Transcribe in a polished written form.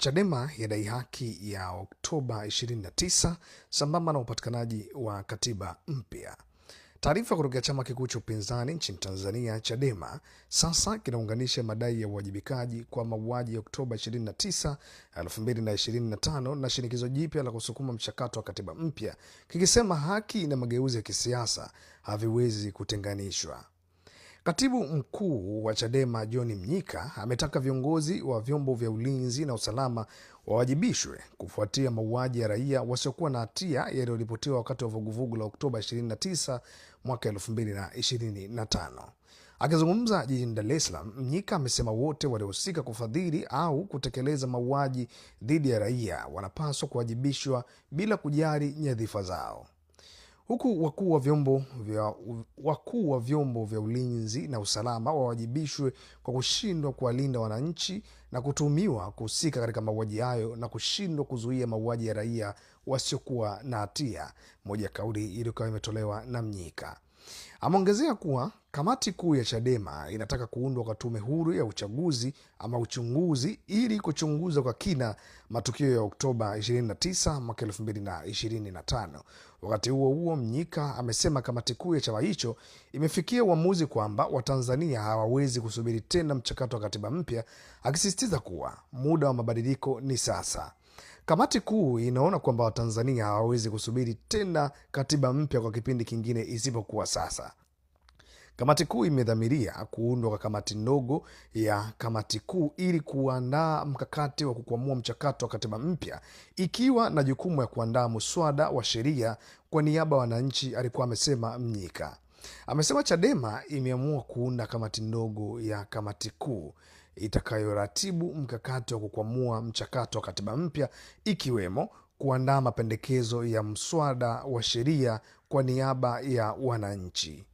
Chadema yadai haki ya Oktoba 29 sambamba na upatikanaji wa katiba mpya. Taarifa kutoka chama kikuu cha upinzani nchini Tanzania, Chadema, sasa kinaunganisha madai ya uwajibikaji kwa mauaji ya Oktoba 29, 2025 na shinikizo jipya la kusukuma mchakato wa katiba mpya, kikisema haki na mageuzi ya kisiasa haviwezi kutenganishwa. Katibu mkuu wa Chadema John Mnyika ametaka viongozi wa vyombo vya ulinzi na usalama wawajibishwe kufuatia mauaji ya raia wasiokuwa na hatia yaliyoripotiwa wakati wa vuguvugu la Oktoba 29 mwaka 2025. Akizungumza jijini Dar es Salaam, Mnyika amesema wote waliohusika kufadhili au kutekeleza mauaji dhidi ya raia wanapaswa kuwajibishwa bila kujali nyadhifa zao. Huku wakuu wa vyombo vya ulinzi na usalama wawajibishwe kwa kushindwa kuwalinda wananchi na kutumiwa kuhusika katika mauaji hayo na kushindwa kuzuia mauaji ya raia wasiokuwa na hatia, moja ya kauli iliyokuwa imetolewa na Mnyika. Ameongezea kuwa kamati kuu ya Chadema inataka kuundwa kwa tume huru ya uchaguzi ama uchunguzi ili kuchunguza kwa kina matukio ya Oktoba 29 mwaka 2025. Wakati huo huo, Mnyika amesema kamati kuu ya chama hicho imefikia uamuzi kwamba Watanzania hawawezi kusubiri tena mchakato wa katiba mpya, akisisitiza kuwa muda wa mabadiliko ni sasa. Kamati kuu inaona kwamba Watanzania hawawezi kusubiri tena katiba mpya kwa kipindi kingine isipokuwa sasa. Kamati kuu imedhamiria kuundwa kwa kamati ndogo ya kamati kuu ili kuandaa mkakati wa kukwamua mchakato wa katiba mpya, ikiwa na jukumu ya kuandaa muswada wa sheria kwa niaba ya wananchi, alikuwa amesema Mnyika. Amesema Chadema imeamua kuunda kamati ndogo ya kamati kuu itakayoratibu mkakati wa kukwamua mchakato wa katiba mpya, ikiwemo kuandaa mapendekezo ya mswada wa sheria kwa niaba ya wananchi.